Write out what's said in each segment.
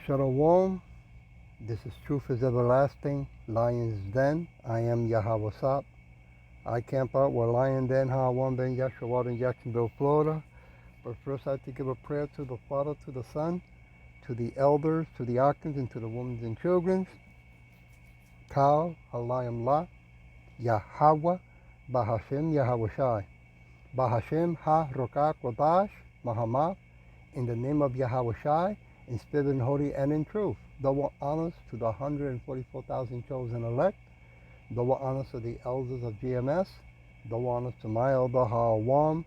Shalom. This is Truth is Everlasting, Lion's Den. I am Yahweh Sop. I camp out where Lion Den, Hawan Ben Yashua in Jacksonville, Florida. But first I have to give a prayer to the Father, to the Son, to the elders, to the archons, and to the women and children. Kal, Halayim La, Yahweh, Bahashem, Yahweh Shai. Bahashem, Ha, Rokak, Wadash, Mahamah, in the name of Yahweh Shai, in spirit and holy and in truth. Double honors to the 144,000 chosen elect. Double honors to the elders of GMS. Double honors to my elder Hawam.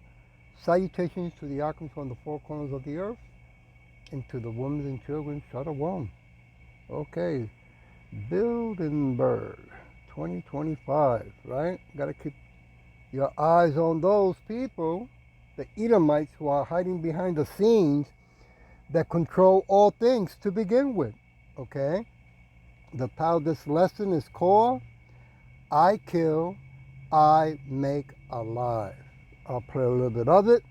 Salutations to the archons from the four corners of the earth. And to the women and children, Shalom. Okay, Bilderberg 2025, right? Got to keep your eyes on those people, the Edomites who are hiding behind the scenes that control all things to begin with, okay? The title of this lesson is called, I Kill, I Make Alive. I'll play a little bit of it.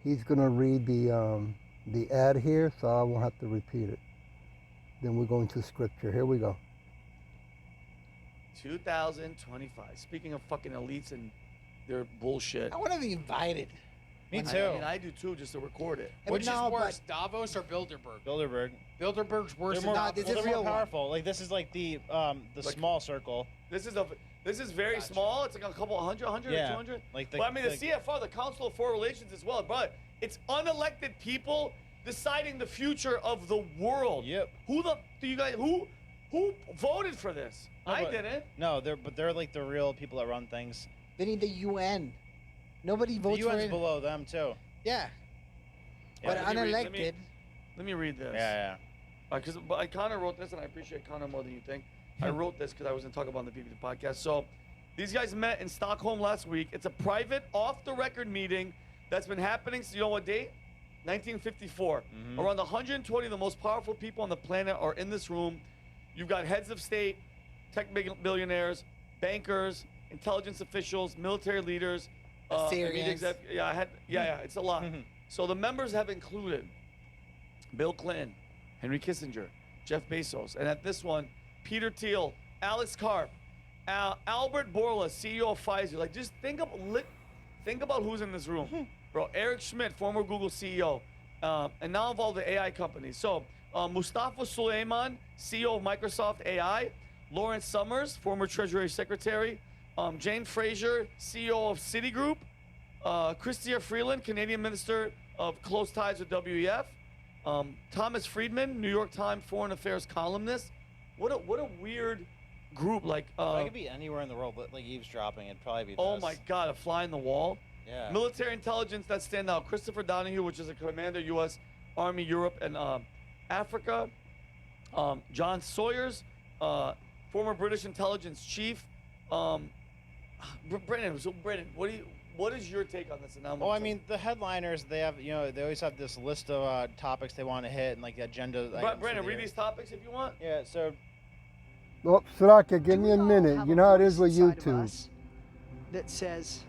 He's going to read the ad here, so I won't have to repeat it. Then we're going to scripture. Here we go. 2025. Speaking of fucking elites and their bullshit. I want to be invited. Me I too. mean, I do too, just to record it. Which No, is but- worse, Davos or Bilderberg? Bilderberg. Bilderberg's worse They're than more, No, Davos. this well, is they're real more one. powerful. Like this is like the Like- small circle. This is very Gotcha. small. It's like a couple hundred, Yeah. 200. Like the, But I mean, the like, CFR, the Council of Foreign Relations as well. But it's unelected people deciding the future of the world. Yep. Who voted for this? No, I but- didn't. No, they're like the real people that run things. They need the UN. Nobody The votes for UN's it. below them too. Yeah. Yeah, But let me read- unelected. Let me read this. Yeah, Because Connor wrote this, and I appreciate Connor more than you think. I wrote this because I was going to talk about on the PPT podcast. So these guys met in Stockholm last week. It's a private, off-the-record meeting that's been happening since, you know what date? 1954. Around 120 of the most powerful people on the planet are in this room. You've got heads of state, tech billionaires, bankers, intelligence officials, military leaders, media Assyrians. yeah, it's a lot. So the members have included Bill Clinton, Henry Kissinger, Jeff Bezos, and at this one, Peter Thiel, Alex Karp, Albert Bourla, CEO of Pfizer. Like, just think about who's in this room, bro. Eric Schmidt, former Google CEO, and now involved in AI companies. So Mustafa Suleyman, CEO of Microsoft AI, Lawrence Summers, former Treasury Secretary, Jane Fraser, CEO of Citigroup, Chrystia Freeland, Canadian Minister of Close Ties with WEF, Thomas Friedman, New York Times Foreign Affairs columnist. What a weird group. Like, If I could be anywhere in the world, like eavesdropping, it'd probably be. oh this. my God, a fly in the wall. Yeah. Military intelligence that stand out: Christopher Donahue, which is a commander, U.S. Army Europe and Africa. John Sawyers, former British intelligence chief. Brennan, what is your take on this? And now I'm Well, gonna I tell- mean, the headliners, they have, they always have this list of topics they want to hit and like the agenda. items for Brennan, the read year. these topics if you want. Yeah. So Oh, Sraka, give Do me we a all minute. have You a know how it voice is with inside of YouTube. us that says,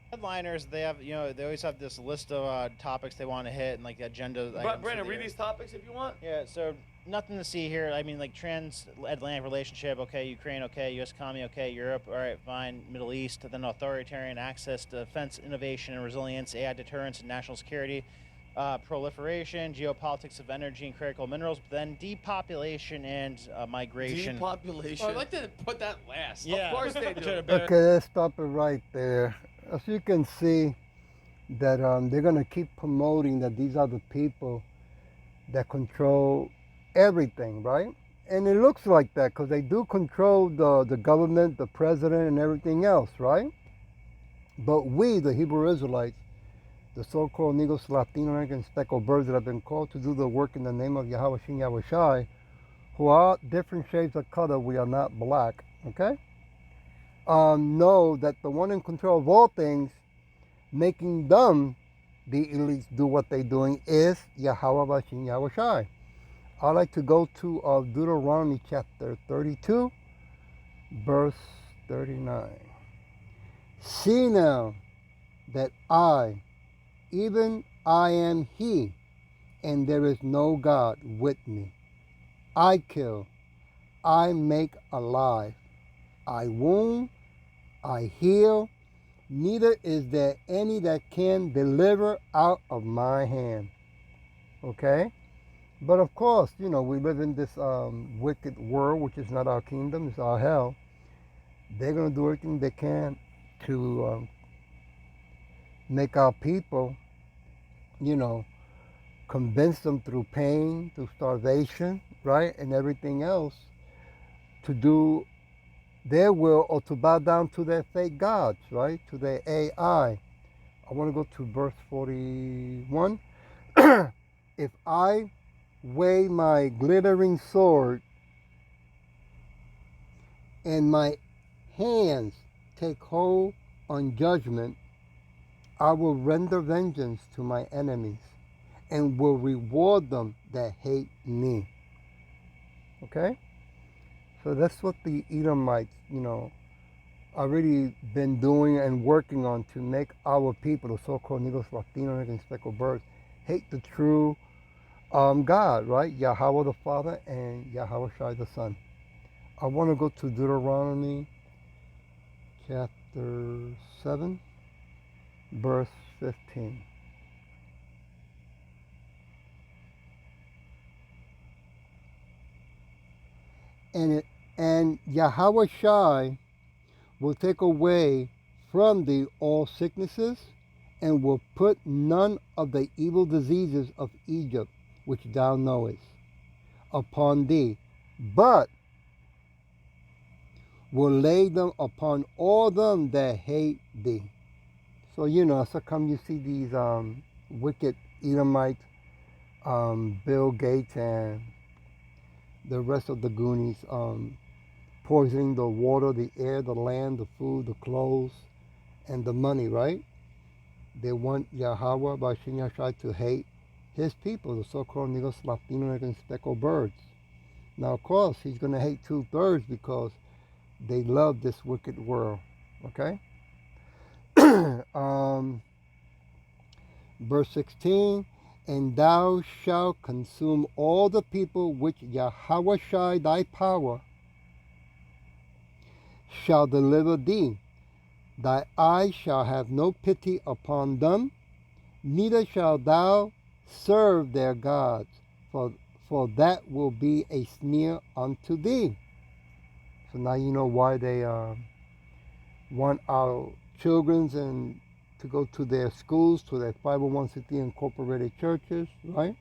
headliners, they have, they always have this list of topics they want to hit and like the agenda. items for Brennan, the read year. these topics if you want. Yeah, so nothing to see here. I mean, like transatlantic relationship, okay, Ukraine, okay, U.S. economy, okay, Europe, all right, fine, Middle East, then authoritarian access to defense, innovation, and resilience, AI deterrence, and national security, proliferation, geopolitics of energy and critical minerals, but then depopulation and migration. Depopulation. Oh, I'd like to put that last. Yeah. Of course they do. Should've been- Okay, let's stop it right there. As you can see, that they're going to keep promoting that these are the people that control everything, right? And it looks like that because they do control the government, the president, and everything else, right? But we, the Hebrew Israelites, the so-called Negros, Latino American speckled birds that have been called to do the work in the name of Yahweh Shin Yahweh Shai, who are different shades of color, we are not black, okay? Know that the one in control of all things, making them, the elites, do what they're doing, is Yahweh Bashin Yahweh Shai. I'd like to go to Deuteronomy chapter 32, verse 39. See now that I, even I am He, and there is no God with me. I kill, I make alive, I wound, I heal, neither is there any that can deliver out of my hand. Okay? But of course, we live in this wicked world, which is not our kingdom, it's our hell. They're going to do everything they can to make our people, convince them through pain, through starvation, right, and everything else, to do their will or to bow down to their fake gods, right, to their AI. I want to go to verse 41. If I weigh my glittering sword and my hands take hold on judgment, I will render vengeance to my enemies and will reward them that hate me. Okay? So that's what the Edomites, already been doing and working on to make our people, the so-called Negros, Latinos, and speckled birds, hate the true God, right? Yahweh the Father and Yahweh Shai the Son. I want to go to Deuteronomy chapter 7, verse 15. And Yahweh Shai will take away from thee all sicknesses, and will put none of the evil diseases of Egypt, which thou knowest, upon thee, but will lay them upon all them that hate thee. So, so come you see these wicked Edomites, Bill Gates and the rest of the Goonies, poisoning the water, the air, the land, the food, the clothes, and the money, right? They want Yahweh Bashim Yashai to hate his people, the so-called Negros, Latinos, and speckled birds. Now, of course, he's going to hate 2/3 because they love this wicked world, okay? Verse 16, and thou shalt consume all the people which Yahweh Shai thy power shall deliver thee. Thy eye shall have no pity upon them, neither shalt thou serve their gods, for that will be a snare unto thee. So now you know why they want our children and to go to their schools, to their 501c incorporated churches, right?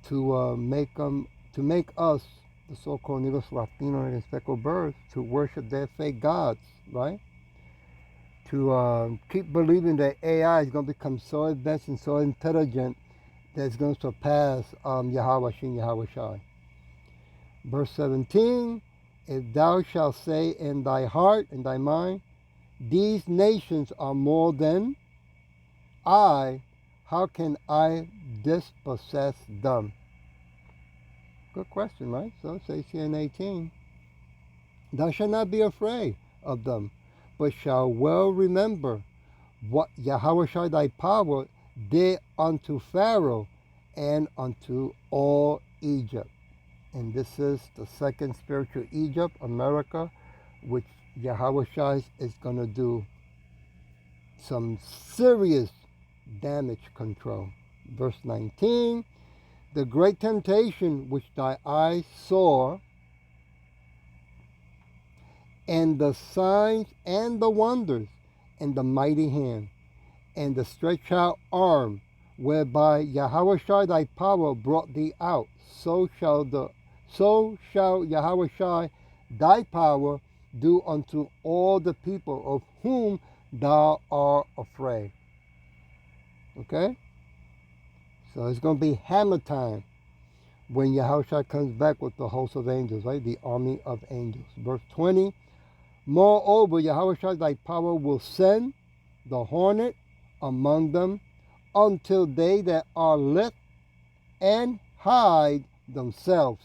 To make us, the so-called Negros, Latino, and speckled birds, to worship their fake gods, right? To keep believing that AI is going to become so advanced and so intelligent that it's going to surpass Yahweh Shin, Yahweh Shai. Verse 17, if thou shalt say in thy heart and thy mind, these nations are more than I, how can I dispossess them? Good question, right? So it says here in 18, thou shalt not be afraid of them, but shall well remember what Yahweh Shai thy power did unto Pharaoh and unto all Egypt. And this is the second spiritual Egypt, America, which Yahweh Shai is going to do some serious damage control. Verse 19, the great temptation which thy eyes saw, and the signs and the wonders, and the mighty hand, and the stretched out arm, whereby Yahweh Shai thy power brought thee out, so shall Yahweh Shai thy power do unto all the people of whom thou art afraid. Okay? So it's going to be hammer time when Yahweh Shai comes back with the host of angels, right? The army of angels. Verse 20, moreover, Yahweh Shai thy power will send the hornet among them until they that are lift and hide themselves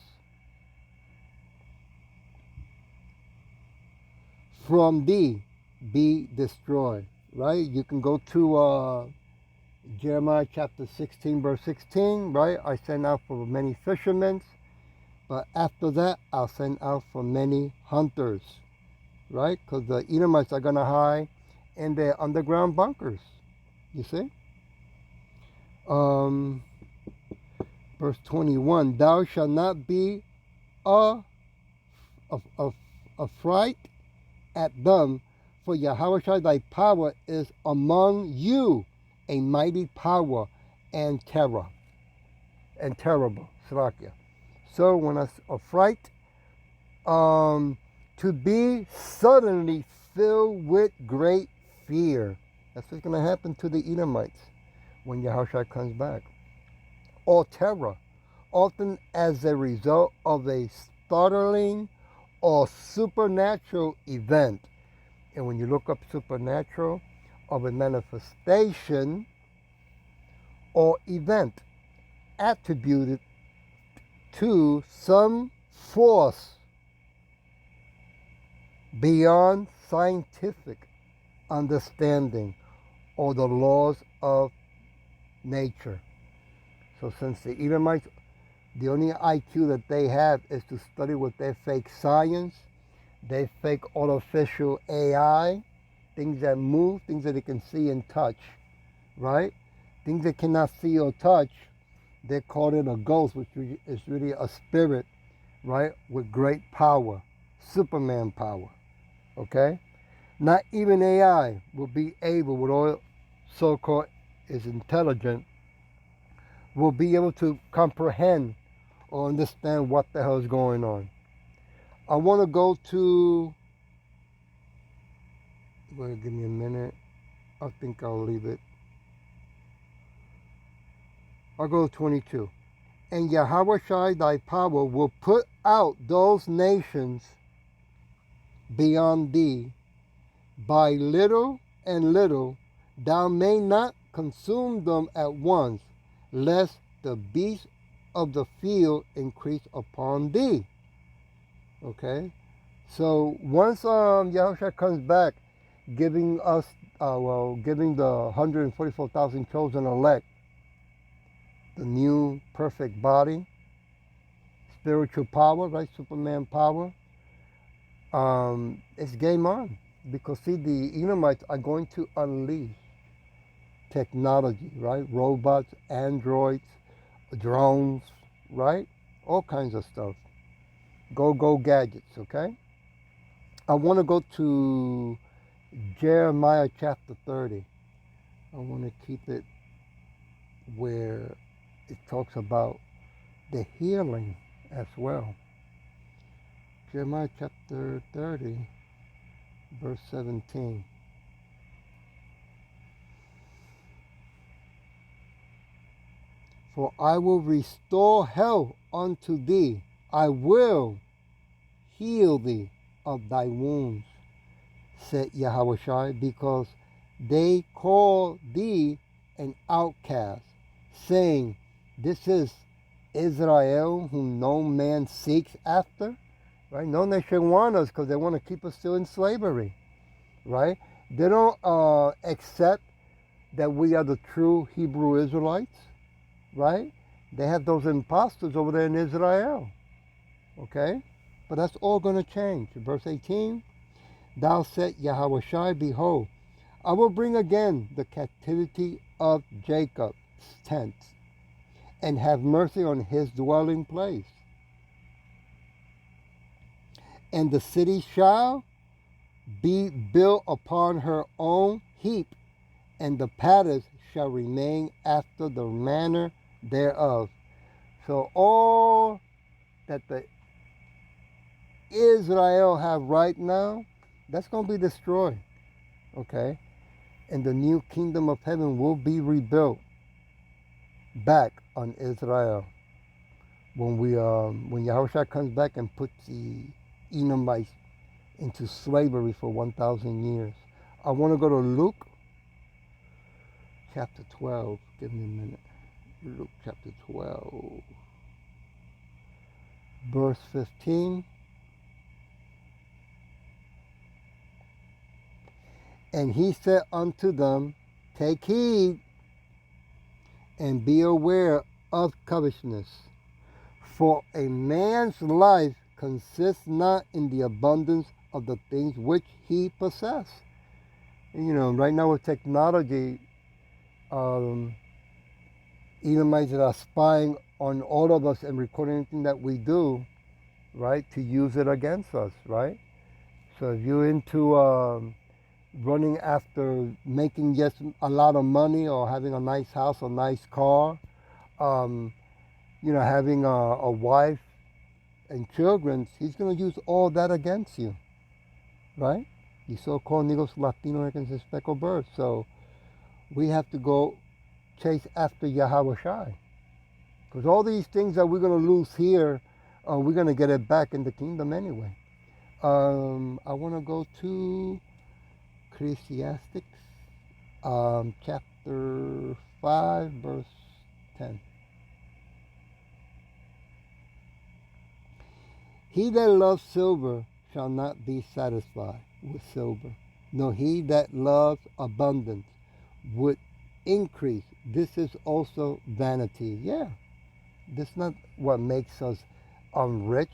from thee be destroyed, right? You can go to Jeremiah chapter 16, verse 16, right? I send out for many fishermen, but after that, I'll send out for many hunters, right? Because the Edomites are going to hide in their underground bunkers, you see? Verse 21, thou shalt not be a affright at them, for Yahweh thy power is among you, a mighty power and terror, and terrible. Slakia. So when I affright, to be suddenly filled with great fear. That's what's going to happen to the Edomites when Yahushua comes back. Or terror, often as a result of a startling or supernatural event. And when you look up supernatural, of a manifestation or event attributed to some force beyond scientific understanding or the laws of nature. So since the Edomites, the only IQ that they have is to study with their fake science, their fake artificial AI, things that move, things that they can see and touch, right? Things they cannot see or touch, they call it a ghost, which is really a spirit, right? With great power, Superman power, okay? Not even AI will be able, with all so-called is intelligent, will be able to comprehend or understand what the hell is going on. I want to go to, well, give me a minute. I think I'll leave it. I'll go to 22. And Yahweh Shai thy power will put out those nations beyond thee by little and little, thou may not consume them at once, lest the beasts of the field increase upon thee. Okay? So once Yahushua comes back, giving us, giving the 144,000 chosen elect the new perfect body, spiritual power, right? Superman power. It's game on. Because see, the Edomites are going to unleash technology, right? Robots, androids, drones, right? All kinds of stuff. Go gadgets, okay? I want to go to Jeremiah chapter 30. I want to keep it where it talks about the healing as well. Jeremiah chapter 30, verse 17. For I will restore health unto thee. I will heal thee of thy wounds, said Yahweh, because they call thee an outcast, saying, this is Israel whom no man seeks after. Right? No nation wants us because they want to keep us still in slavery. Right? They don't accept that we are the true Hebrew Israelites. Right? They have those imposters over there in Israel. Okay? But that's all going to change. Verse 18, thou said Yahweh, behold, I will bring again the captivity of Jacob's tents, and have mercy on his dwelling place. And the city shall be built upon her own heap, and the palace shall remain after the manner thereof. So all that the Israel have right now, that's going to be destroyed. Okay? And the new kingdom of heaven will be rebuilt back on Israel when Yahushua comes back and puts the Edomites into slavery for 1,000 years. I want to go to Luke chapter 12. Give me a minute. Luke chapter 12, verse 15. And he said unto them, take heed and be aware of covetousness. For a man's life consists not in the abundance of the things which he possesses. Right now with technology, Edomites are spying on all of us and recording anything that we do, right, to use it against us, right? So if you're into running after making just a lot of money or having a nice house, a nice car, having a wife and children, he's going to use all that against you, right? The so-called Negros Latino against the speckled bird. So we have to go chase after Yahweh Shai. Because all these things that we're going to lose here, we're going to get it back in the kingdom anyway. I want to go to Ecclesiastes, chapter 5, verse 10. He that loves silver shall not be satisfied with silver, nor he that loves abundance would increase. This is also vanity. Yeah, this is not what makes us rich.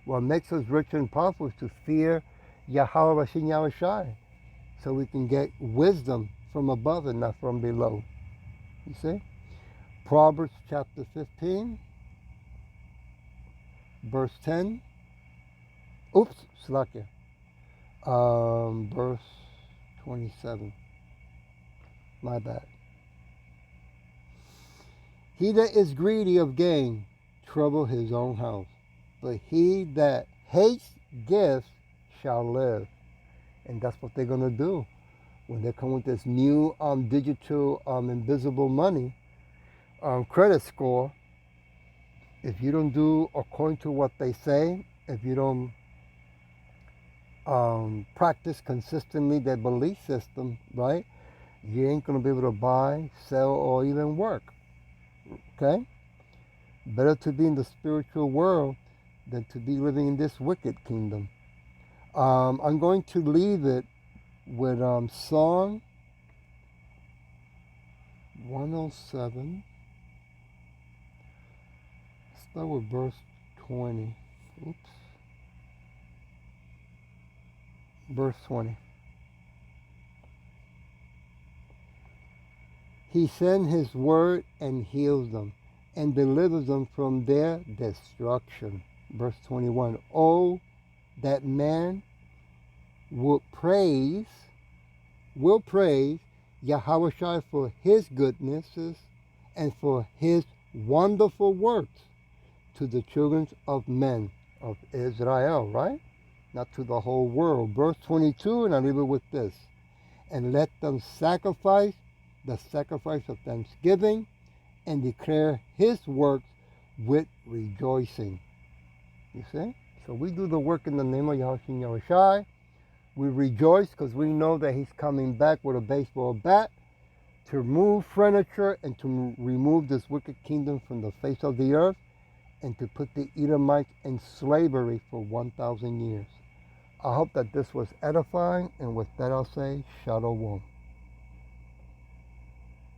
What makes us rich and powerful is to fear Yahweh Bashin Yahweh Shai, so we can get wisdom from above and not from below. You see? Proverbs chapter 15, verse 10. Oops, Slakia. Verse 27. My bad. He that is greedy of gain trouble his own house, but he that hates gifts shall live. And that's what they're going to do when they come with this new digital invisible money credit score. If you don't do according to what they say, if you don't practice consistently their belief system, right, you ain't going to be able to buy, sell, or even work. Okay? Better to be in the spiritual world than to be living in this wicked kingdom. I'm going to leave it with Psalm 107. Start with verse 20. Oops. Verse 20. He sends his word and heals them and delivers them from their destruction. Verse 21. Oh, that man will praise Yahweh Shai for his goodnesses and for his wonderful works to the children of men of Israel, right? Not to the whole world. Verse 22, and I leave it with this. And let them sacrifice the sacrifice of thanksgiving and declare his works with rejoicing. You see? So we do the work in the name of Yahushua Yahweh Shai. We rejoice because we know that he's coming back with a baseball bat to remove furniture and to remove this wicked kingdom from the face of the earth and to put the Edomites in slavery for 1,000 years. I hope that this was edifying, and with that I'll say, Shalom.